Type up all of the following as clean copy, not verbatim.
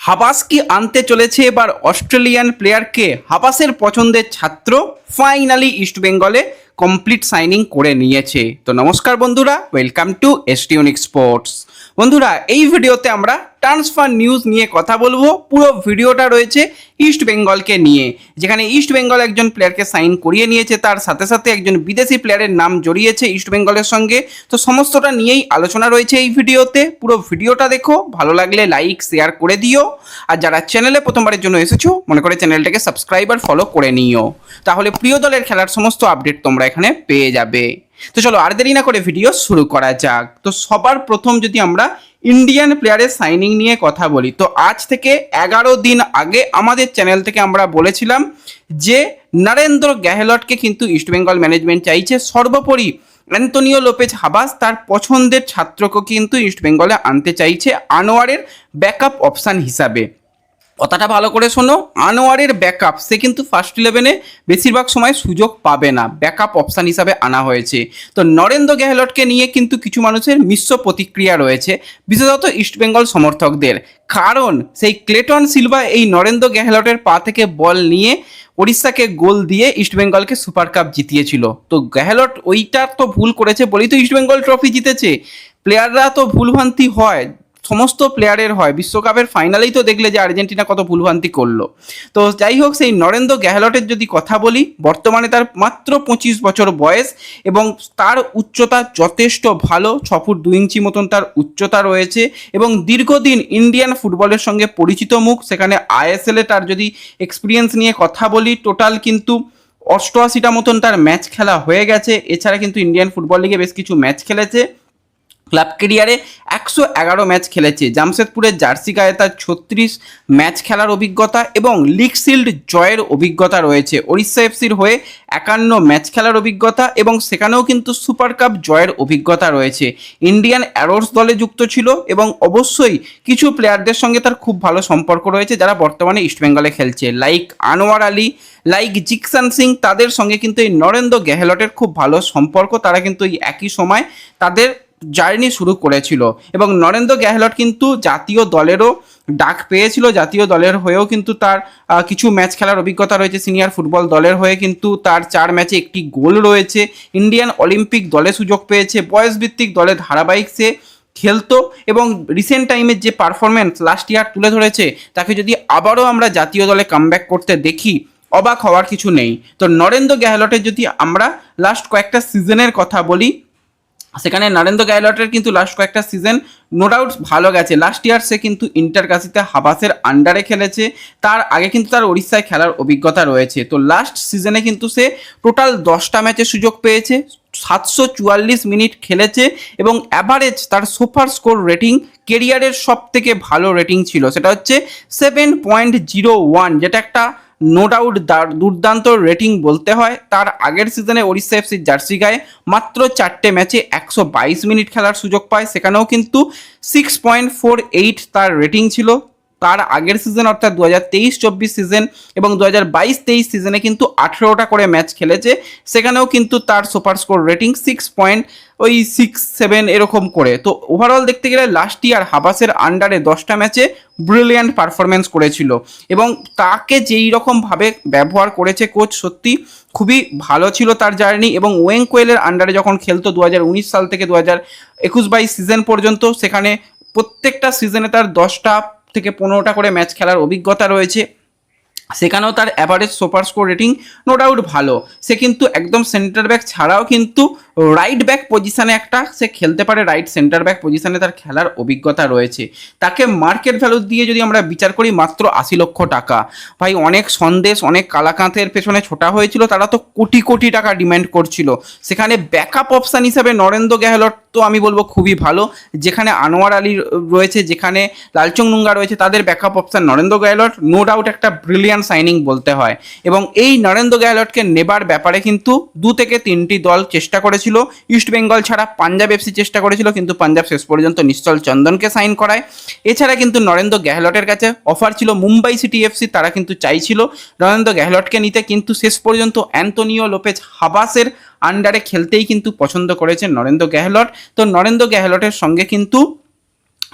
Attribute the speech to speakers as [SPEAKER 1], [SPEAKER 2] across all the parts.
[SPEAKER 1] Habas কি আনতে চলেছে এবার অস্ট্রেলিয়ান প্লেয়ারকে? হাবাসের পছন্দের ছাত্র ফাইনালি ইস্টবেঙ্গলে কমপ্লিট সাইনিং করে নিয়েছে। তো নমস্কার বন্ধুরা, ওয়েলকাম টু এসটিউনিক স্পোর্টস। বন্ধুরা, এই ভিডিওতে আমরা ট্রান্সফার নিউজ নিয়ে কথা বলবো। পুরো ভিডিওটা রয়েছে ইস্ট বেঙ্গলকে নিয়ে, যেখানে ইস্ট বেঙ্গল একজন প্লেয়ারকে সাইন করিয়ে নিয়েছে, তার সাথে সাথে একজন বিদেশি প্লেয়ারের নাম জড়িয়েছে ইস্ট বেঙ্গলের সঙ্গে। তো সমস্তটা নিয়েই আলোচনা রয়েছে এই ভিডিওতে। পুরো ভিডিওটা দেখো, ভালো লাগলে লাইক শেয়ার করে দিও, আর যারা চ্যানেলে প্রথমবারের জন্য এসেছো মনে করে চ্যানেলটাকে সাবস্ক্রাইব আর ফলো করে নিও, তাহলে প্রিয় দলের খেলার সমস্ত আপডেট তোমরা এখানে পেয়ে যাবে। তো চলো আর দেরি না করে ভিডিও শুরু করা যাক। তো সবার প্রথম যদি আমরা ইন্ডিয়ান প্লেয়ারের সাইনিং নিয়ে কথা বলি, তো আজ থেকে 11 দিন আগে আমাদের চ্যানেল থেকে আমরা বলেছিলাম যে নরেন্দ্র গেহলটকে কিন্তু ইস্টবেঙ্গল ম্যানেজমেন্ট চাইছে। সর্বোপরি অ্যান্তোনিও লোপেজ হাবাস তার পছন্দের ছাত্রকে কিন্তু ইস্টবেঙ্গলে আনতে চাইছে আনোয়ারের ব্যাকআপ অপশান হিসাবে। কথাটা ভালো করে শোনো, আনোয়ারের ব্যাকআপ, সে কিন্তু ফার্স্ট ইলেভেনে বেশিরভাগ সময় সুযোগ পাবে না, ব্যাকআপ অপশান হিসাবে আনা হয়েছে। তো নরেন্দ্র গেহলটকে নিয়ে কিন্তু কিছু মানুষের মিশ্র প্রতিক্রিয়া রয়েছে, বিশেষত ইস্টবেঙ্গল সমর্থকদের। কারণ সেই ক্লেটন সিলভা এই নরেন্দ্র গেহলটের পা থেকে বল নিয়ে ওড়িশাকে গোল দিয়ে ইস্টবেঙ্গলকে সুপার কাপ জিতিয়েছিল। তো গেহলট ওইটা তো ভুল করেছে বলেই তো ইস্টবেঙ্গল ট্রফি জিতেছে। প্লেয়াররা তো ভুলভ্রান্তি হয়, সমস্ত প্লেয়ারের হয়। বিশ্বকাপের ফাইনালেই তো দেখলে যে আর্জেন্টিনা কত ভুলভ্রান্তি করলো। তো যাই হোক, সেই নরেন্দ্র গেহলটের যদি কথা বলি, বর্তমানে তার মাত্র 25 বছর বয়স এবং তার উচ্চতা যথেষ্ট ভালো, 6 ফুট 2 ইঞ্চি মতন তার উচ্চতা রয়েছে এবং দীর্ঘদিন ইন্ডিয়ান ফুটবলের সঙ্গে পরিচিত মুখ। সেখানে আইএসএলে তার যদি এক্সপিরিয়েন্স নিয়ে কথা বলি, টোটাল কিন্তু 88টা মতন তার ম্যাচ খেলা হয়ে গেছে। এছাড়া কিন্তু ইন্ডিয়ান ফুটবল লিগে বেশ কিছু ম্যাচ খেলেছে। ক্লাব ক্যারিয়ারে 111 ম্যাচ খেলেছে। জামশেদপুরের জার্সি গায়ে তার 36 ম্যাচ খেলার অভিজ্ঞতা এবং লিগ শিল্ড জয়ের অভিজ্ঞতা রয়েছে। ওড়িশা এফসির হয়ে 51 ম্যাচ খেলার অভিজ্ঞতা এবং সেখানেও কিন্তু সুপার কাপ জয়ের অভিজ্ঞতা রয়েছে। ইন্ডিয়ান অ্যারোস দলে যুক্ত ছিল এবং অবশ্যই কিছু প্লেয়ারদের সঙ্গে তার খুব ভালো সম্পর্ক রয়েছে যারা বর্তমানে ইস্টবেঙ্গলে খেলছে, লাইক আনোয়ার আলী, লাইক জিকসান সিং। তাদের সঙ্গে কিন্তু এই নরেন্দ্র গেহলটের খুব ভালো সম্পর্ক। তারা কিন্তু এই একই সময় তাদের জার্নি শুরু করেছিল এবং নরেন্দ্র গেহলট কিন্তু জাতীয় দলেরও ডাক পেয়েছিল। জাতীয় দলের হয়েও কিন্তু তার কিছু ম্যাচ খেলার অভিজ্ঞতা রয়েছে। সিনিয়র ফুটবল দলের হয়ে কিন্তু তার 4 ম্যাচে 1টি গোল রয়েছে। ইন্ডিয়ান অলিম্পিক দলে সুযোগ পেয়েছে। বয়সভিত্তিক দলে ধারাবাহিক সে খেলতো এবং রিসেন্ট টাইমের যে পারফরমেন্স লাস্ট ইয়ার তুলে ধরেছে, তাকে যদি আবারও আমরা জাতীয় দলে কামব্যাক করতে দেখি, অবাক হওয়ার কিছু নেই। তো নরেন্দ্র গেহলটের যদি আমরা লাস্ট কয়েকটা সিজনের কথা বলি, সেখানে নরেন্দ্র গেহলটের কিন্তু লাস্ট কয়েকটা সিজন নো ডাউট ভালো গেছে। লাস্ট ইয়ার সে কিন্তু ইন্টারকাশিতে হাবাসের আন্ডারে খেলেছে। তার আগে কিন্তু তার ওড়িশায় খেলার অভিজ্ঞতা রয়েছে। তো লাস্ট সিজনে কিন্তু সে টোটাল 10টা ম্যাচে সুযোগ পেয়েছে, 744 মিনিট খেলেছে এবং অ্যাভারেজ তার সুপার স্কোর রেটিং কেরিয়ারের সব থেকে ভালো রেটিং ছিল, সেটা হচ্ছে 7.01, যেটা একটা নো ডাউট দুর্দান্ত রেটিং বলতে হয়। তার আগের সিজনে ওড়িশা এফসির জার্সি গায়ে মাত্র 4টে ম্যাচে 122 মিনিট খেলার সুযোগ পায়, সেখানেও কিন্তু 6.48 তার রেটিং ছিল। তার আগের সিজন অর্থাৎ 2023-24 সিজন এবং 2022-23 সিজনে কিন্তু 18টা করে ম্যাচ খেলেছে, সেখানেও কিন্তু তার সুপার স্কোর রেটিং 6.67 এরকম করে। তো ওভারঅল দেখতে গেলে লাস্ট ইয়ার হাবাসের আন্ডারে 10টা ম্যাচে ব্রিলিয়ান্ট পারফরমেন্স করেছিল এবং তাকে যেই রকমভাবে ব্যবহার করেছে কোচ, সত্যি খুবই ভালো ছিল তার জার্নি। এবং ওয়েং কোয়েলের আন্ডারে যখন খেলতো 2019 সাল থেকে 2021-22 সিজন পর্যন্ত, সেখানে প্রত্যেকটা সিজনে তার 10টা থেকে 15টা করে ম্যাচ খেলার অভিজ্ঞতা রয়েছে। সেখানেও তার average super score rating no doubt ভালো। সে কিন্তু একদম সেন্টার ব্যাক ছাড়াও কিন্তু রাইট ব্যাক পজিশানে একটা সে খেলতে পারে, রাইট সেন্টার ব্যাক পজিশানে তার খেলার অভিজ্ঞতা রয়েছে। তাকে মার্কেট ভ্যালু দিয়ে যদি আমরা বিচার করি, মাত্র 80 লক্ষ টাকা। ভাই, অনেক সন্দেশ, অনেক কালাকাঁথের পেছনে ছোটা হয়েছিল, তারা তো কোটি কোটি টাকা ডিমান্ড করছিল। সেখানে ব্যাকআপ অপশান হিসাবে নরেন্দ্র গেহলট তো আমি বলবো খুবই ভালো। যেখানে আনোয়ার আলী রয়েছে, যেখানে লালচং নুঙ্গা রয়েছে, তাদের backup option Narender Gahlot no doubt একটা ব্রিলিয়ান্ট সাইনিং বলতে হয়। এবং এই নরেন্দ্র গেহলটকে নেবার ব্যাপারে কিন্তু 2 থেকে 3টি দল চেষ্টা করেছিল। ইস্টবেঙ্গল ছাড়া পাঞ্জাব এফসি চেষ্টা করেছিল, কিন্তু পাঞ্জাব শেষ পর্যন্ত নিশ্চল চন্দনকে সাইন করায়। এছাড়া কিন্তু নরেন্দ্র গেহলটের কাছে অফার ছিল মুম্বাই সিটি এফসি, তারা কিন্তু চাইছিল নরেন্দ্র গেহলটকে নিতে, কিন্তু শেষ পর্যন্ত অ্যান্তোনিও লোপেজ হাবাসের আন্ডারে খেলতেই কিন্তু পছন্দ করেছেন নরেন্দ্র গেহলট। তো নরেন্দ্র গেহলটের সঙ্গে কিন্তু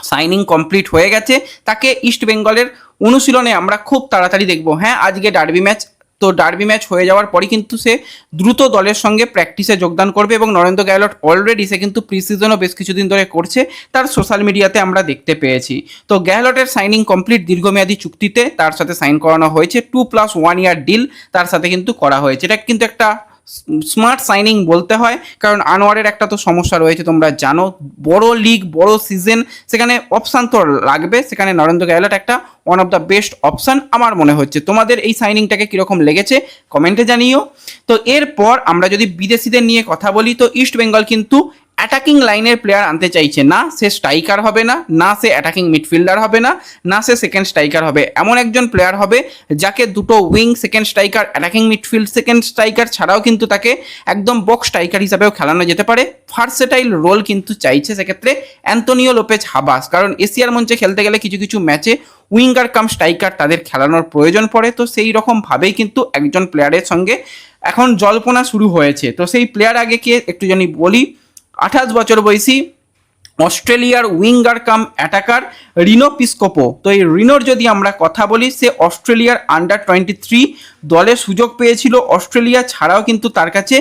[SPEAKER 1] সাইনিং কমপ্লিট হয়ে গেছে, তাকে ইস্ট বেঙ্গলের অনুশীলনে আমরা খুব তাড়াতাড়ি দেখব। হ্যাঁ, আজকে ডার্বি ম্যাচ, তো ডার্বি ম্যাচ হয়ে যাওয়ার পরই কিন্তু সে দ্রুত দলের সঙ্গে প্র্যাকটিসে যোগদান করবে এবং নরেন্দ্র গ্যালট অলরেডি সে কিন্তু প্রি সিজনও বেশ কিছুদিন ধরে করছে, তার সোশ্যাল মিডিয়াতে আমরা দেখতে পেয়েছি। তো গ্যালটের সাইনিং কমপ্লিট, দীর্ঘমেয়াদী চুক্তিতে তার সাথে সাইন করানো হয়েছে, 2+1 ইয়ার ডিল তার সাথে কিন্তু করা হয়েছে। এটা কিন্তু একটা স্মার্ট সাইনিং বলতে হয়, কারণ আনোয়ারের একটা তো সমস্যা রয়েছে তোমরা জানো, বড় লিগ বড় সিজন, সেখানে অপশান তো লাগবে, সেখানে নরেন্দ্র গ্যালট একটা one of the best option আমার মনে হচ্ছে। তোমাদের এই সাইনিংটাকে কীরকম লেগেছে কমেন্টে জানিও। তো এরপর আমরা যদি বিদেশিদের নিয়ে কথা বলি, তো ইস্ট বেঙ্গল কিন্তু অ্যাটাকিং লাইনের প্লেয়ার আনতে চাইছে না, সে স্ট্রাইকার হবে না, না সে অ্যাটাকিং মিডফিল্ডার হবে না, না সে সেকেন্ড স্ট্রাইকার হবে, এমন একজন প্লেয়ার হবে যাকে দুটো wing, second striker, attacking midfield, second striker ছাড়াও কিন্তু তাকে একদম বক্স স্ট্রাইকার হিসাবেও খেলানো যেতে পারে। ভার্সেটাইল রোল কিন্তু চাইছে সেক্ষেত্রে অ্যান্তোনিও লোপেজ হাবাস, কারণ এশিয়ার মঞ্চে খেলতে গেলে কিছু কিছু ম্যাচে উইঙ্গার কাম স্ট্রাইকার তাদের খেলানোর প্রয়োজন পড়ে। তো সেই রকমভাবেই কিন্তু একজন প্লেয়ারের সঙ্গে এখন জল্পনা শুরু হয়েছে। তো সেই প্লেয়ার আগে কে একটু জানি বলি, 28 বছর বয়সী অস্ট্রেলিয়ার উইঙ্গার কাম অ্যাটাকার রিনো পিসকোপো। তো এই রিনোর যদি আমরা কথা বলি, সে অস্ট্রেলিয়ার আন্ডার-23 দলে সুযোগ পেয়েছিল। অস্ট্রেলিয়া ছাড়াও কিন্তু তার কাছে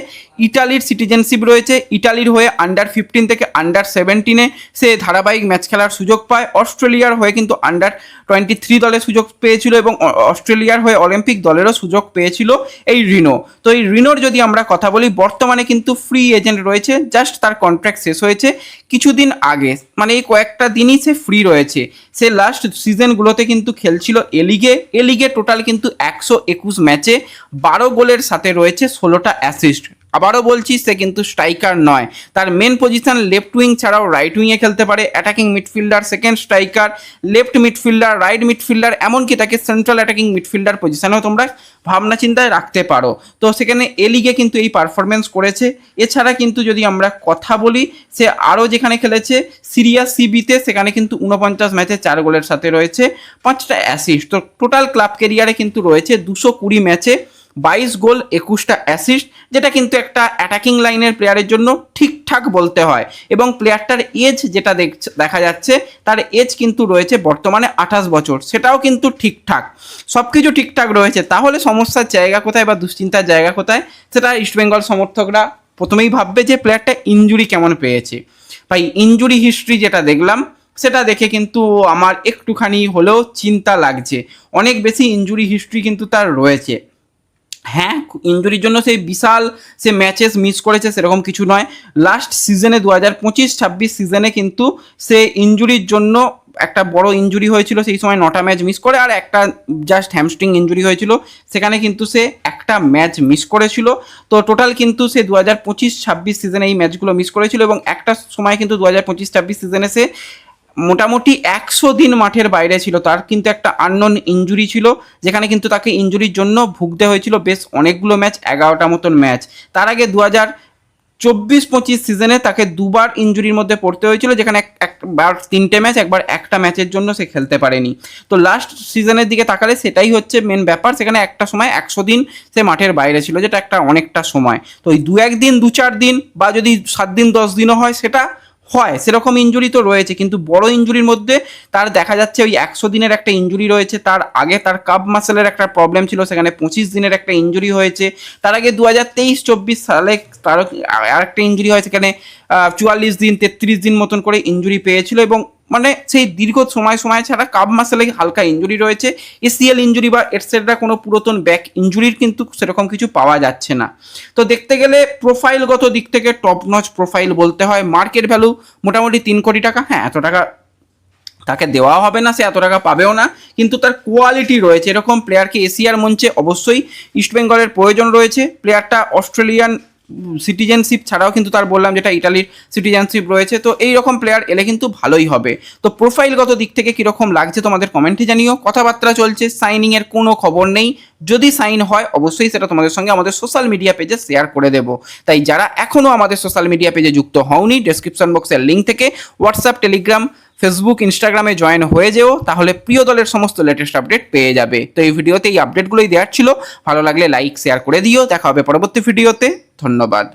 [SPEAKER 1] ইটালির সিটিজেনশিপ রয়েছে, ইটালির হয়ে আন্ডার-15 থেকে আন্ডার-17 সে ধারাবাহিক ম্যাচ খেলার সুযোগ পায়। অস্ট্রেলিয়ার হয়ে কিন্তু আন্ডার-23 দলে সুযোগ পেয়েছিল এবং অস্ট্রেলিয়ার হয়ে অলিম্পিক দলেরও সুযোগ পেয়েছিল এই রিনো। তো এই রিনোর যদি আমরা কথা বলি, বর্তমানে কিন্তু ফ্রি এজেন্ট রয়েছে, জাস্ট তার কন্ট্রাক্ট শেষ হয়েছে কিছুদিন আগে, মানে এই কয়েকটা দিনই সে ফ্রি রয়েছে। সে লাস্ট সিজনগুলোতে কিন্তু খেলছিল এ লিগে টোটাল কিন্তু 121 ম্যাচে 12 গোলের সাথে রয়েছে 16টা অ্যাসিস্ট। আবারও বলছি, সে কিন্তু স্ট্রাইকার নয়, তার মেন পজিশন লেফট উইং ছাড়াও রাইট উইংয়ে খেলতে পারে, attacking midfielder, second striker, left midfielder, right midfielder, এমনকি তাকে সেন্ট্রাল অ্যাটাকিং মিডফিল্ডার পজিশনেও তোমরা ভাবনা চিন্তায় রাখতে পারো। তো সেখানে এ লিগে কিন্তু এই পারফরমেন্স করেছে। এছাড়া কিন্তু যদি আমরা কথা বলি, সে আরও যেখানে খেলেছে সিরিয়া সিবিতে, সেখানে কিন্তু 49 ম্যাচে 4 গোলের সাথে রয়েছে 5টা অ্যাসিস্ট। তো টোটাল ক্লাব কেরিয়ারে কিন্তু রয়েছে 220 ম্যাচে 22 গোল 21টা অ্যাসিস্ট, যেটা কিন্তু একটা অ্যাটাকিং লাইনের প্লেয়ারের জন্য ঠিকঠাক বলতে হয়। এবং প্লেয়ারটার এজ যেটা দেখা যাচ্ছে, তার এজ কিন্তু রয়েছে বর্তমানে 28 বছর, সেটাও কিন্তু ঠিকঠাক, সব কিছু ঠিকঠাক রয়েছে। তাহলে সমস্যার জায়গা কোথায় বা দুশ্চিন্তার জায়গা কোথায়, সেটা ইস্টবেঙ্গল সমর্থকরা প্রথমেই ভাববে যে প্লেয়ারটা ইনজুরি কেমন পেয়েছে। ভাই, ইনজুরি হিস্ট্রি যেটা দেখলাম, সেটা দেখে কিন্তু আমার একটুখানি হলেও চিন্তা লাগছে। অনেক বেশি ইনজুরি হিস্ট্রি কিন্তু তার রয়েছে। হ্যাঁ, ইনজুরির জন্য সেই বিশাল সে ম্যাচেস মিস করেছে সেরকম কিছু নয়। লাস্ট সিজনে 2025-26 সিজনে কিন্তু সে ইনজুরির জন্য একটা বড় ইনজুরি হয়েছিল, সেই সময় 9টা ম্যাচ মিস করে, আর একটা জাস্ট হ্যামস্ট্রিং ইনজুরি হয়েছিল, সেখানে কিন্তু সে একটা ম্যাচ মিস করেছিল। তো টোটাল কিন্তু সে 2025-26 সিজনে এই ম্যাচগুলো মিস করেছিল এবং একটা সময় কিন্তু 2025-26 সিজনে সে মোটামুটি 100 দিন মাঠের বাইরে ছিল। তার কিন্তু একটা আননোন ইনজুরি ছিল, যেখানে কিন্তু তাকে ইনজুরির জন্য ভুগতে হয়েছিল বেশ অনেকগুলো ম্যাচ, 11টা মতন ম্যাচ। তার আগে 2024-25 সিজনে তাকে দুবার ইনজুরির মধ্যে পড়তে হয়েছিল, যেখানে একবার 3টে ম্যাচ, একবার একটা ম্যাচের জন্য সে খেলতে পারেনি। তো লাস্ট সিজনের দিকে তাকালে সেটাই হচ্ছে মেন ব্যাপার, সেখানে একটা সময় 100 দিন সে মাঠের বাইরে ছিল, যেটা একটা অনেকটা সময়। তো ওই 2-1 দিন 2-4 দিন বা যদি 7 দিন 10 দিনও হয়, সেটা হয়, সেরকম ইনজুরি তো রয়েছে। কিন্তু বড় ইনজুরির মধ্যে তার দেখা যাচ্ছে ওই 100 দিনের একটা ইনজুরি রয়েছে, তার আগে তার কাপ মাসেলের একটা প্রবলেম ছিল, সেখানে 25 দিনের একটা ইনজুরি হয়েছে। তার আগে 2023-24 সালে তারও আরেকটা ইনজুরি হয়, সেখানে 44 দিন 33 দিন মতন করে ইনজুরি পেয়েছিল। এবং মানে সেই দীর্ঘ সময় ছাড়া কাপ মাসেলে হালকা ইনজুরি রয়েছে, এসিএল ইনজুরি বা এটসেট্রা কোনো পুরাতন ব্যাক ইনজুরির কিন্তু সেরকম কিছু পাওয়া যাচ্ছে না। তো দেখতে গেলে প্রোফাইলগত দিক থেকে টপ নচ প্রোফাইল বলতে হয়। মার্কেট ভ্যালু মোটামুটি 3 কোটি টাকা। হ্যাঁ, এত টাকা তাকে দেওয়া হবে না, সে এত টাকা পাবেও না, কিন্তু তার কোয়ালিটি রয়েছে। এরকম প্লেয়ারকে এশিয়ার মঞ্চে অবশ্যই ইস্টবেঙ্গলের প্রয়োজন রয়েছে। প্লেয়ারটা অস্ট্রেলিয়ান সিটিজেনশিপ ছাড়াও কিন্তু তার বললাম যেটা ইটালির সিটিজেনশিপ রয়েছে। তো এই রকম প্লেয়ার এলে কিন্তু ভালোই হবে। তো প্রোফাইলগত দিক থেকে কীরকম লাগছে তোমাদের কমেন্টে জানিও। কথাবার্তা চলছে, সাইনিংয়ের কোনো খবর নেই। যদি সাইন হয় অবশ্যই সেটা তোমাদের সঙ্গে আমাদের সোশ্যাল মিডিয়া পেজে শেয়ার করে দেবো। তাই যারা এখনও আমাদের সোশ্যাল মিডিয়া পেজে যুক্ত হওনি, ডেসক্রিপশন বক্সের লিঙ্ক থেকে হোয়াটসঅ্যাপ, টেলিগ্রাম, ফেসবুক, ইনস্টাগ্রামে জয়েন হয়ে যেও, তাহলে প্রিয় দলের সমস্ত লেটেস্ট আপডেট পেয়ে যাবে। তো এই ভিডিওতে এই আপডেটগুলোই দেওয়ার ছিল। ভালো লাগলে লাইক শেয়ার করে দিও। দেখা হবে পরবর্তী ভিডিওতে। ধন্যবাদ।